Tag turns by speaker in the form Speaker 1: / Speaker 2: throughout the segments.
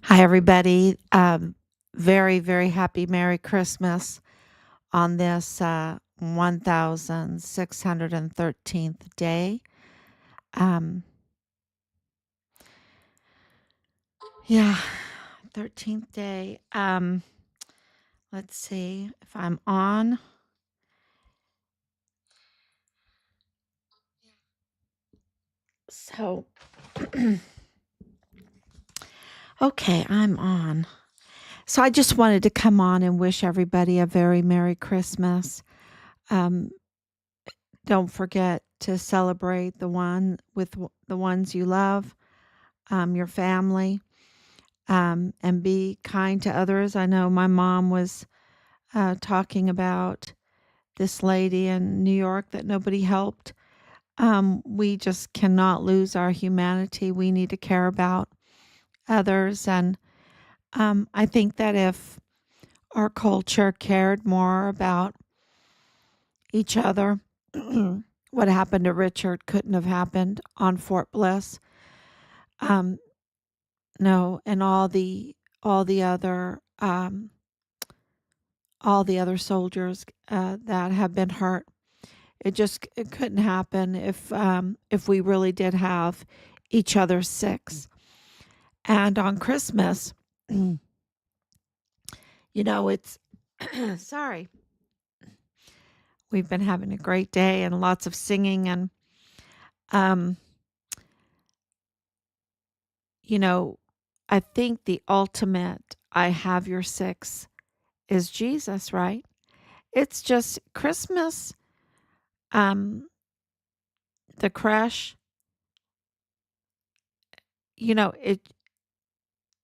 Speaker 1: Hi, everybody. Very, very happy Merry Christmas on this 1613th day. Um, yeah, 13th day. Let's see if I'm on. So, okay, I'm on. So, I just wanted to come on and wish everybody a very Merry Christmas. Um, don't forget to celebrate the ones you love, your family. And be kind to others. I know my mom was talking about this lady in New York that nobody helped. We just cannot lose our humanity. We need to care about others. And I think that if our culture cared more about each other, what happened to Richard couldn't have happened on Fort Bliss. Um, no, and all the other soldiers that have been hurt. It couldn't happen if we really did have each other's six. And on Christmas, it's sorry, we've been having a great day and lots of singing and um, you know, I think the ultimate I have your six is Jesus, right? It's just Christmas, um, the crash,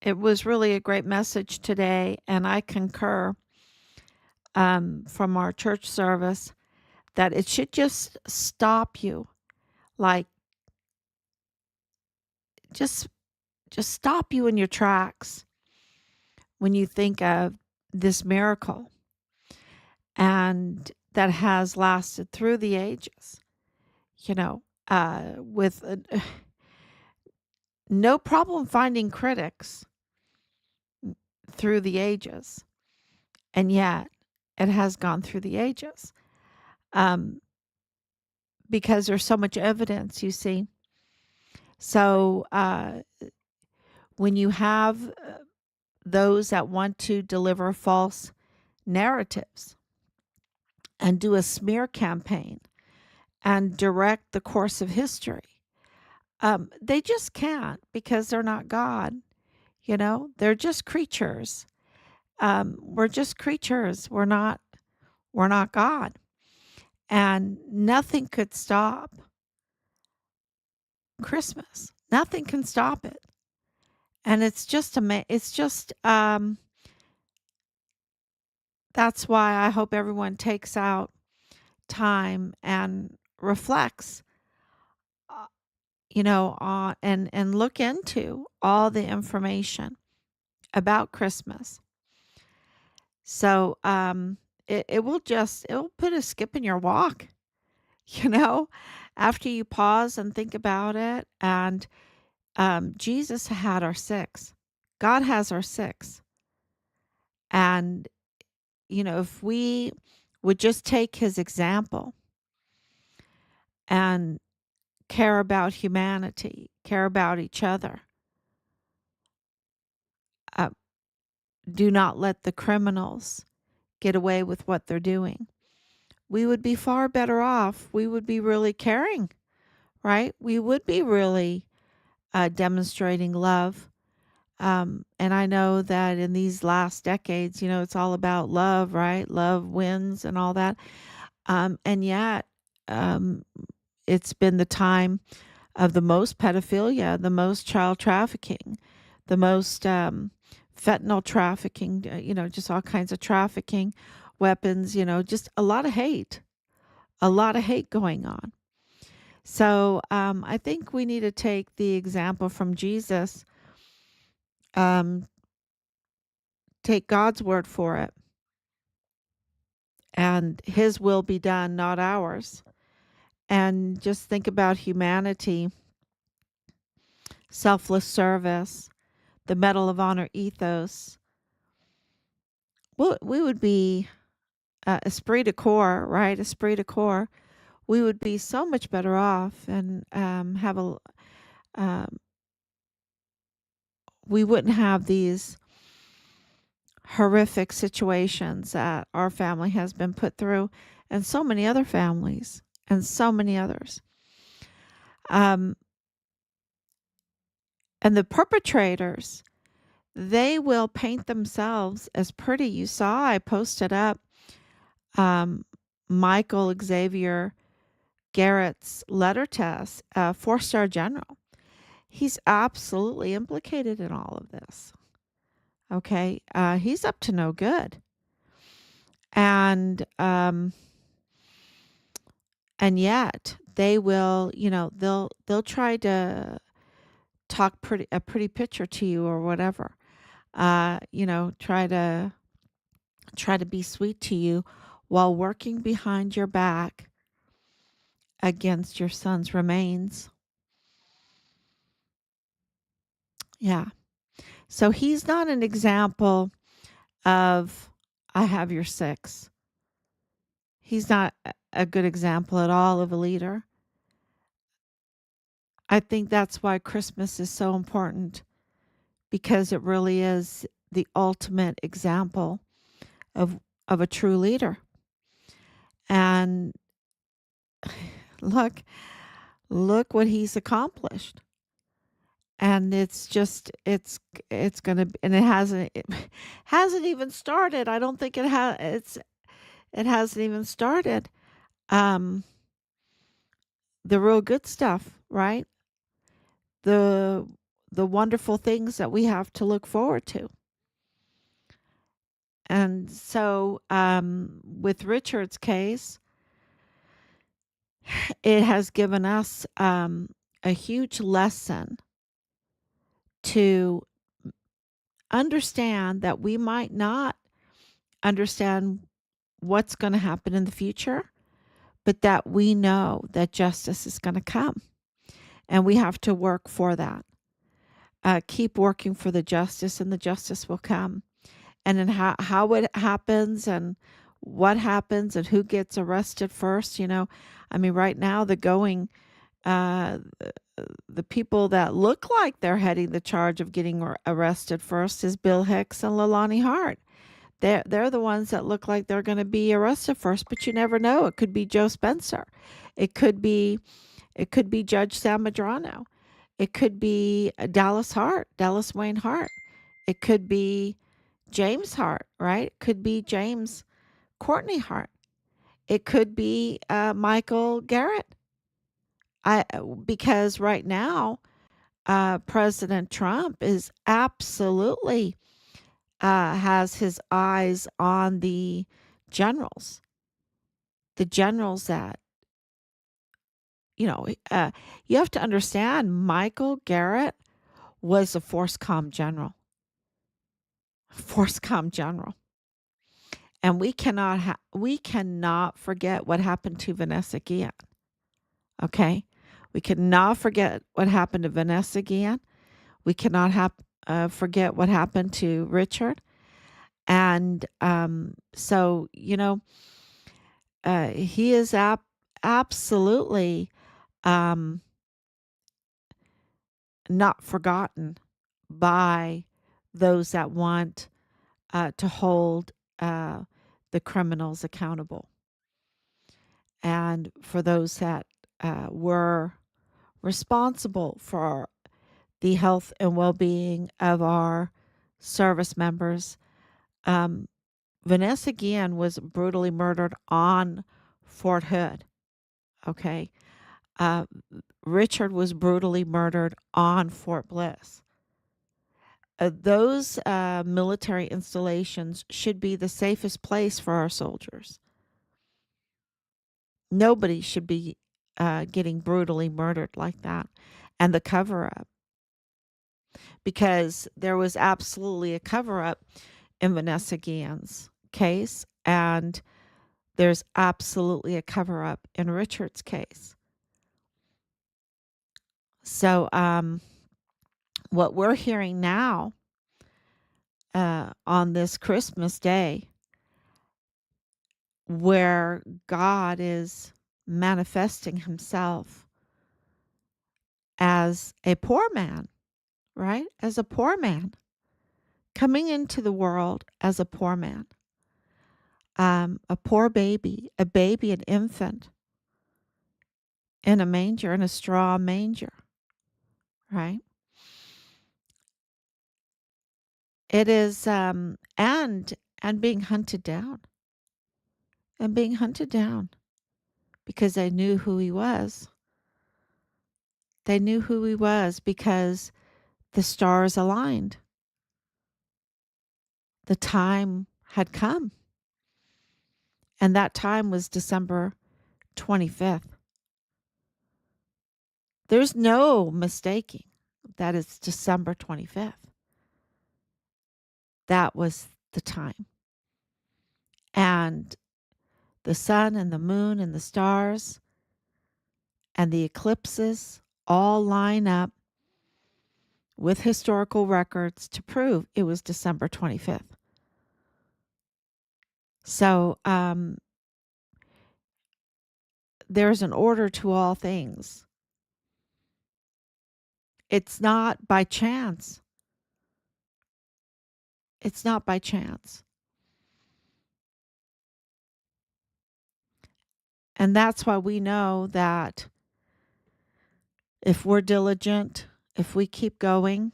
Speaker 1: it was really a great message today, and I concur from our church service that it should just stop you, like just just stop you in your tracks when you think of this miracle and that has lasted through the ages. With no problem finding critics through the ages, and yet it has gone through the ages. Um, because there's so much evidence, you see. So when you have those that want to deliver false narratives and do a smear campaign and direct the course of history, they just can't because they're not God. They're just creatures. We're just creatures. We're not God, and nothing could stop Christmas. Nothing can stop it. And that's why I hope everyone takes out time and reflects, uh, and look into all the information about Christmas. So it'll put a skip in your walk, you know, after you pause and think about it. And Jesus had our six. God has our six. And if we would just take his example and care about humanity, care about each other, uh, do not let the criminals get away with what they're doing, we would be far better off. We would be really caring, right? We would be really demonstrating love. And I know that in these last decades, it's all about love, right? Love wins and all that. And yet, um, it's been the time of the most pedophilia, the most child trafficking, the most fentanyl trafficking, just all kinds of trafficking, weapons, just a lot of hate going on. So I think we need to take the example from Jesus, um, take God's word for it, and his will be done, not ours. And just think about humanity, selfless service, the Medal of Honor ethos, we would be esprit de corps, right? Esprit de corps. We would be so much better off and have a um, we wouldn't have these horrific situations that our family has been put through, and so many other families, and so many others. Um, and the perpetrators, they will paint themselves as pretty. You saw I posted up um, Michael Xavier Garrett's letter test, 4-star general. He's absolutely implicated in all of this. Okay, he's up to no good, and yet they will, they'll try to talk a pretty picture to you or whatever. Try to be sweet to you while working behind your back against your son's remains. Yeah. So he's not an example of I have your six. He's not a good example at all of a leader. I think that's why Christmas is so important, because it really is the ultimate example of a true leader. And look what he's accomplished. And it's going to, and it hasn't even started. I don't think it hasn't even started. Um the real good stuff, right? The wonderful things that we have to look forward to. And so with Richard's case, it has given us a huge lesson to understand that we might not understand what's going to happen in the future, but that we know that justice is going to come, and we have to work for that. Keep working for the justice, and the justice will come. And then how it happens, and what happens, and who gets arrested first. I mean, right now uh, the people that look like they're heading the charge of getting arrested first is Bill Hicks and Leilani Hart. They're the ones that look like they're going to be arrested first, but you never know. It could be Joe Spencer. It could be Judge Sam Madrano. It could be Dallas Wayne Hart. It could be James Hart, right? It could be James Courtney Hart. It could be Michael Garrett. Because right now, President Trump is absolutely has his eyes on the generals that, you have to understand Michael Garrett was a force com general. And we cannot forget what happened to Vanessa Guillen. Okay? We cannot forget what happened to Vanessa Guillen. We cannot forget what happened to Richard. And so, he is absolutely not forgotten by those that want to hold the criminals accountable. And for those that were responsible for the health and well being of our service members. Vanessa Guillen was brutally murdered on Fort Hood. Okay. Uh, Richard was brutally murdered on Fort Bliss. Those military installations should be the safest place for our soldiers. Nobody should be getting brutally murdered like that. And the cover up, because there was absolutely a cover up in Vanessa Guillen's case, and there's absolutely a cover up in Richard's case. So what we're hearing now on this Christmas day, where God is manifesting himself as a poor man, right? As a poor man, coming into the world as a poor man, a poor baby, an infant in a manger, in a straw manger, right? It is, and being hunted down, because they knew who he was. They knew who he was because the stars aligned. The time had come, and that time was December 25th. There's no mistaking that it's December 25th. That was the time. And the sun and the moon and the stars and the eclipses all line up with historical records to prove it was December 25th. So there's an order to all things. It's not by chance. It's not by chance. And that's why we know that if we're diligent, if we keep going,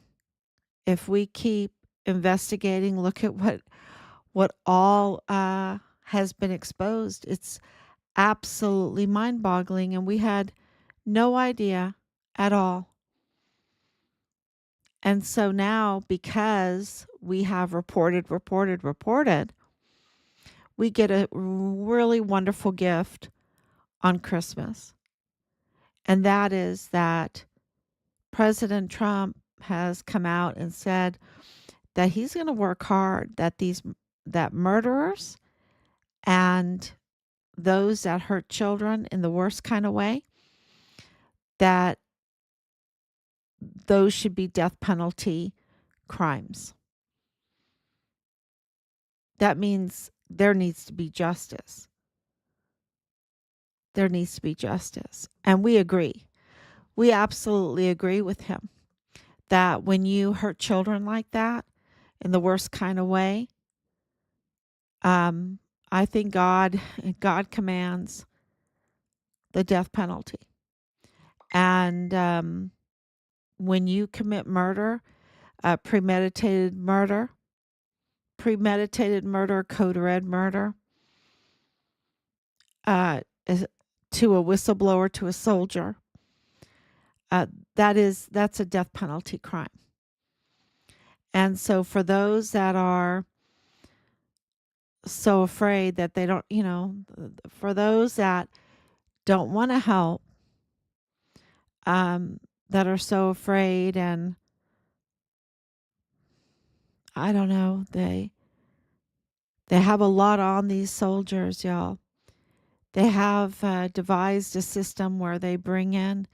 Speaker 1: if we keep investigating, look at what all has been exposed. It's absolutely mind-boggling, and we had no idea at all. And so now, because we have reported, we get a really wonderful gift on Christmas. And that is that President Trump has come out and said that he's going to work hard, that murderers and those that hurt children in the worst kind of way, that those should be death penalty crimes. That means there needs to be justice. There needs to be justice. And we agree. We absolutely agree with him that when you hurt children like that in the worst kind of way, I think God commands the death penalty. And when you commit murder, premeditated murder, code red murder, to a whistleblower, to a soldier, that's a death penalty crime. And so for those that are so afraid that they don't, for those that don't want to help, that are so afraid, and I don't know, they have a lot on these soldiers, y'all. They have devised a system where they bring in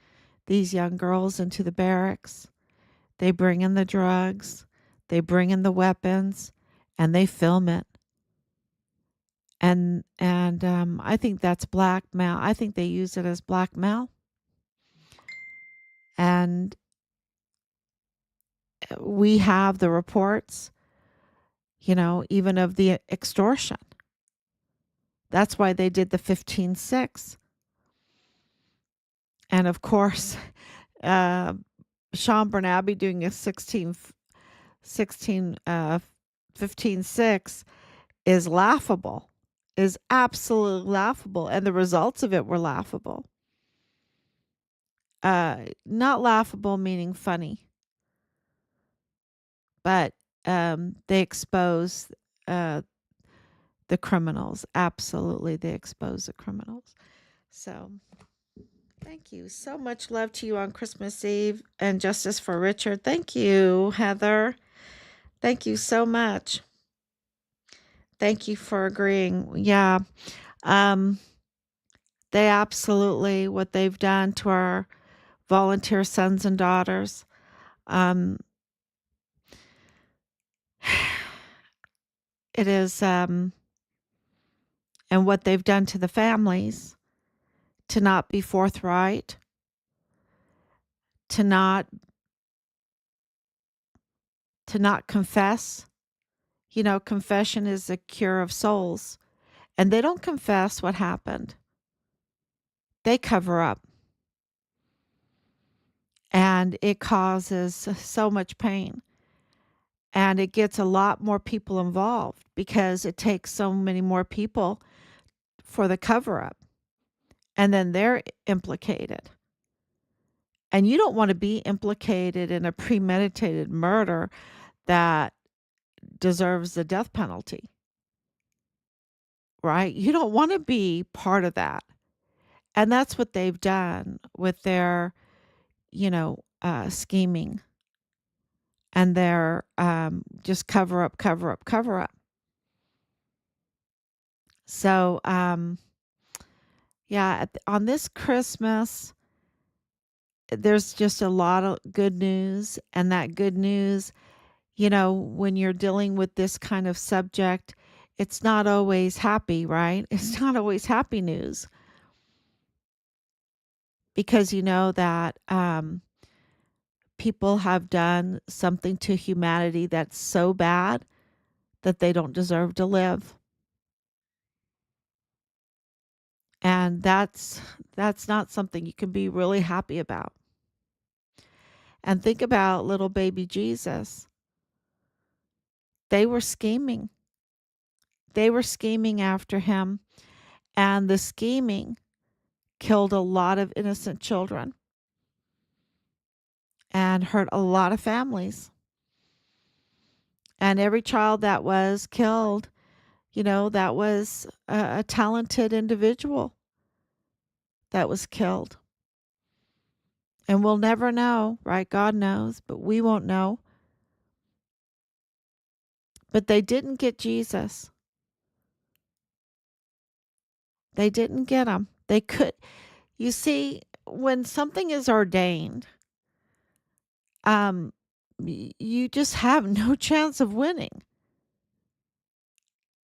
Speaker 1: these young girls into the barracks. They bring in the drugs, they bring in the weapons, and they film it. And I think that's blackmail. I think they use it as blackmail. And we have the reports, even of the extortion. That's why they did the 15-6. And of course, Sean Bernabe doing a 15-6 is laughable, is absolutely laughable. And the results of it were laughable. Not laughable meaning funny, but they expose the criminals. Absolutely, they expose the criminals. So thank you. So much love to you on Christmas Eve, and justice for Richard. Thank you, Heather. Thank you so much. Thank you for agreeing. Yeah. They absolutely, what they've done to our volunteer sons and daughters, It is, and what they've done to the families to not be forthright, to not confess. You know, confession is the cure of souls. And they don't confess what happened. They cover up. And it causes so much pain. And it gets a lot more people involved because it takes so many more people for the cover up. And then they're implicated. And you don't want to be implicated in a premeditated murder that deserves the death penalty, right? You don't want to be part of that. And that's what they've done with their, scheming and their just cover up, cover up, cover up. So, yeah, on this Christmas, there's just a lot of good news. And that good news, when you're dealing with this kind of subject, it's not always happy, right? It's not always happy news because you know that people have done something to humanity that's so bad that they don't deserve to live. And that's not something you can be really happy about. And think about little baby Jesus. They were scheming. They were scheming after him, and the scheming killed a lot of innocent children and hurt a lot of families. And every child that was killed, that was a talented individual that was killed. And we'll never know, right? God knows, but we won't know. But they didn't get Jesus. They didn't get him. They could. You see, when something is ordained, um, you just have no chance of winning.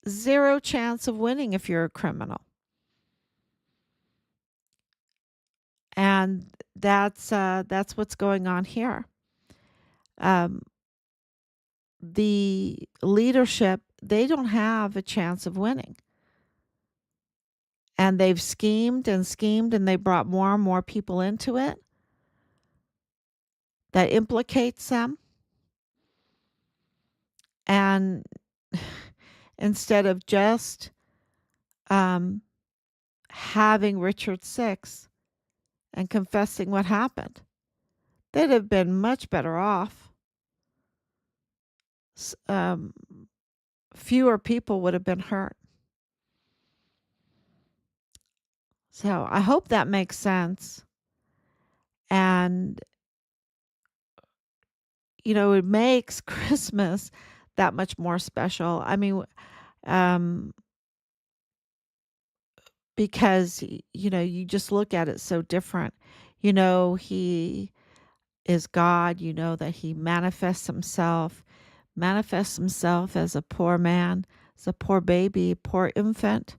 Speaker 1: Zero chance of winning if you're a criminal. And that's what's going on here. Um, the leadership, they don't have a chance of winning. And they've schemed and schemed, and they brought more and more people into it that implicates them. And instead of just um, having Richard Six and confessing what happened, they'd have been much better off. Um, Fewer people would have been hurt. So I hope that makes sense. And, it makes Christmas that much more special. I mean, um, because, you just look at it so different. He is God, that he manifests himself as a poor man, as a poor baby, a poor infant,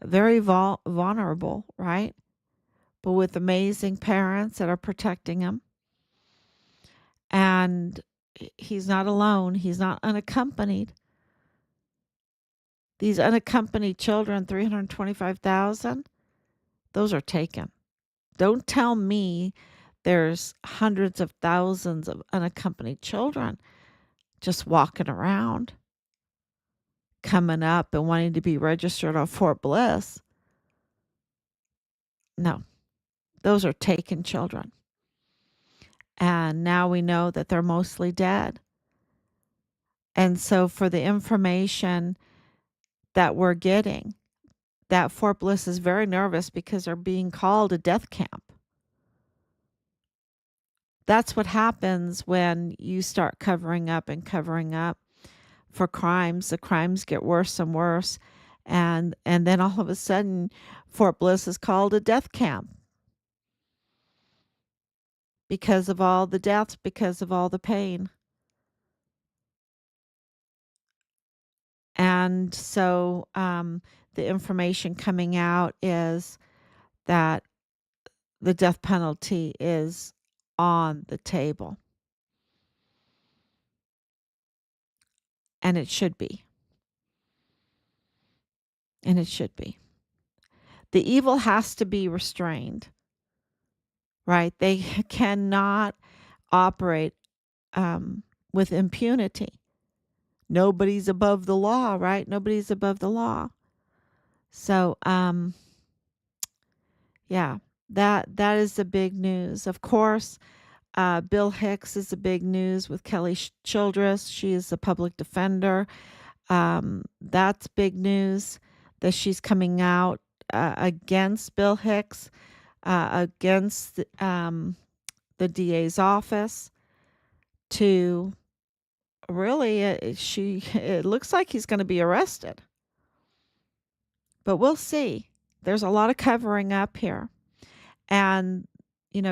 Speaker 1: very vulnerable, right? But with amazing parents that are protecting him. And he's not alone, he's not unaccompanied. These unaccompanied children, 325,000, those are taken. Don't tell me there's hundreds of thousands of unaccompanied children just walking around, coming up and wanting to be registered on Fort Bliss. No, those are taken children. And now we know that they're mostly dead. And so, for the information that we're getting, that Fort Bliss is very nervous because they're being called a death camp. That's what happens when you start covering up and covering up for crimes. The crimes get worse and worse. And then all of a sudden, Fort Bliss is called a death camp because of all the deaths, because of all the pain. And so the information coming out is that the death penalty is on the table. And it should be. And it should be. The evil has to be restrained, right? They cannot operate with impunity. Nobody's above the law, right? Nobody's above the law. So, yeah, that is the big news. Of course, Bill Hicks is the big news with Kelly Childress. She is a public defender. That's big news that she's coming out against Bill Hicks, against the DA's office to really, it looks like he's going to be arrested. But we'll see. There's a lot of covering up here. And,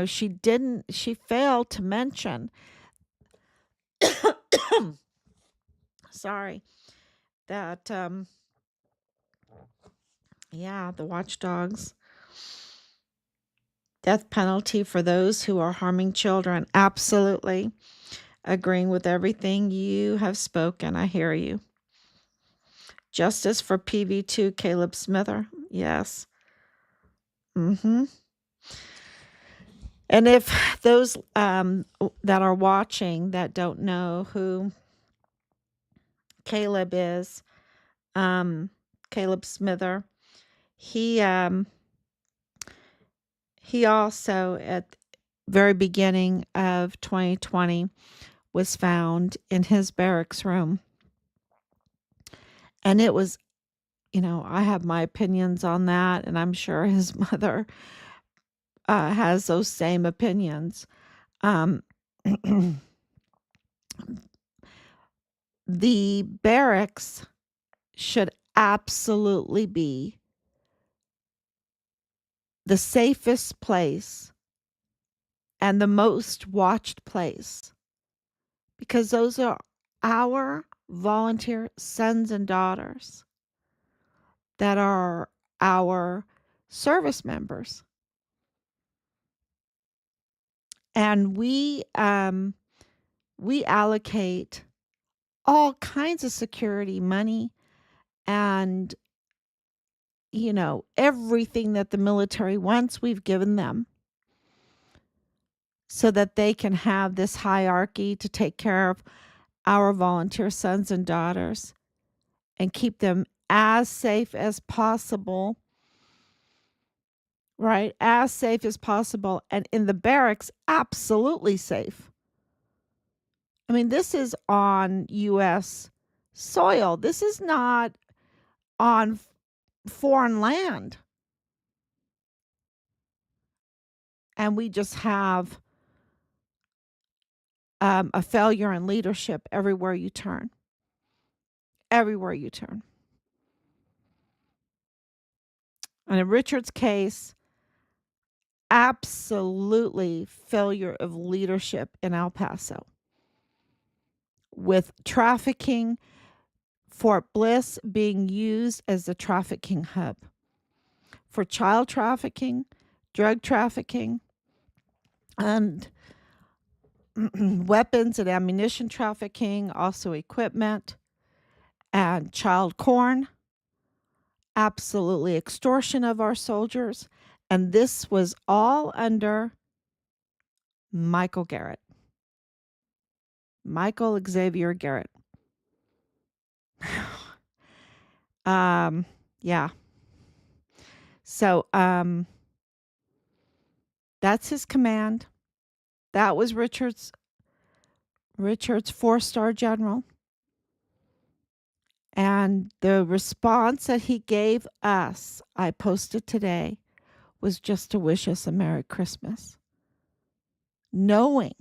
Speaker 1: she failed to mention, sorry, that, the watchdogs, death penalty for those who are harming children. Absolutely. Agreeing with everything you have spoken. I hear you. Justice for PV2, Caleb Smither. Yes. Mm-hmm. And if those that are watching that don't know who Caleb is, Caleb Smither, he also at the very beginning of 2020 was found in his barracks room. And it was, I have my opinions on that, and I'm sure his mother has those same opinions. The barracks should absolutely be the safest place and the most watched place, because those are our volunteer sons and daughters that are our service members. And we allocate all kinds of security money and everything that the military wants, we've given them so that they can have this hierarchy to take care of our volunteer sons and daughters and keep them as safe as possible, right? As safe as possible. And in the barracks, absolutely safe. I mean, this is on U.S. soil. This is not on foreign land. And we just have a failure in leadership everywhere you turn. Everywhere you turn. And in Richard's case, absolutely failure of leadership in El Paso. With trafficking, Fort Bliss being used as the trafficking hub for child trafficking, drug trafficking, and weapons and ammunition trafficking, also equipment and child corn, absolutely extortion of our soldiers. And this was all under Michael Garrett. Michael Xavier Garrett. Yeah. So, that's his command. That was Richard's 4-star general. And the response that he gave us, I posted today, was just to wish us a Merry Christmas. Knowing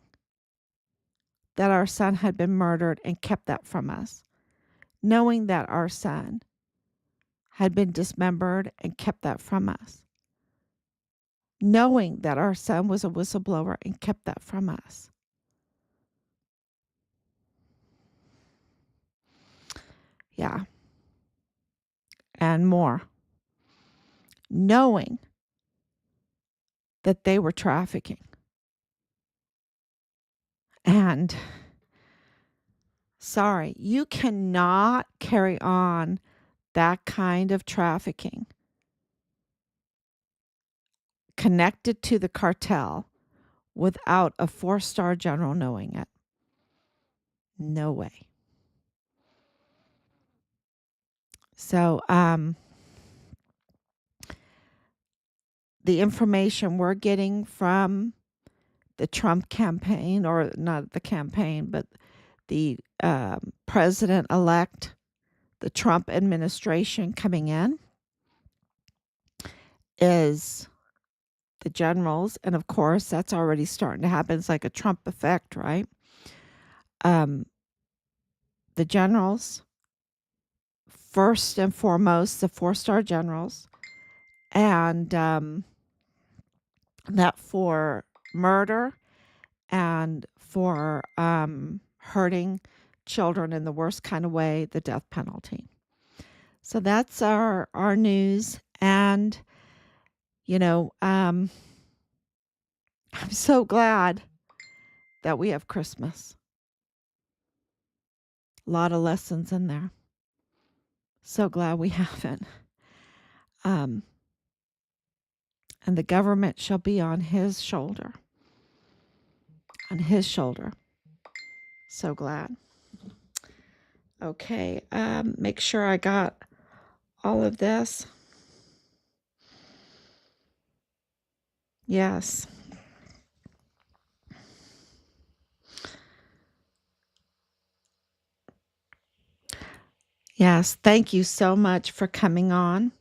Speaker 1: that our son had been murdered and kept that from us. Knowing that our son had been dismembered and kept that from us. Knowing that our son was a whistleblower and kept that from us. Yeah. and more, knowing that they were trafficking. And sorry, you cannot carry on that kind of trafficking connected to the cartel without a 4-star general knowing it. No way. So, the information we're getting from the Trump campaign, or not the campaign, but the president-elect, the Trump administration coming in, is the generals, and of course that's already starting to happen. It's like a Trump effect, right? The generals, first and foremost, the 4-star generals, and that for murder and for hurting children in the worst kind of way, the death penalty. So that's our news. And I'm so glad that we have Christmas. A lot of lessons in there. So glad we have it. And the government shall be on his shoulder. On his shoulder. So glad. Okay, make sure I got all of this. Yes. Yes, thank you so much for coming on.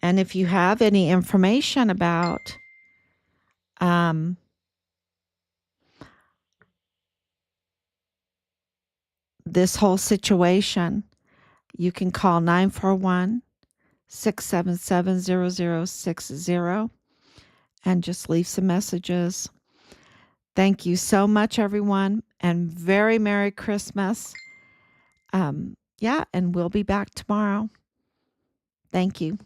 Speaker 1: And if you have any information about this whole situation, you can call 941-677-0060 and just leave some messages. Thank you so much, everyone, and very Merry Christmas. And we'll be back tomorrow. Thank you.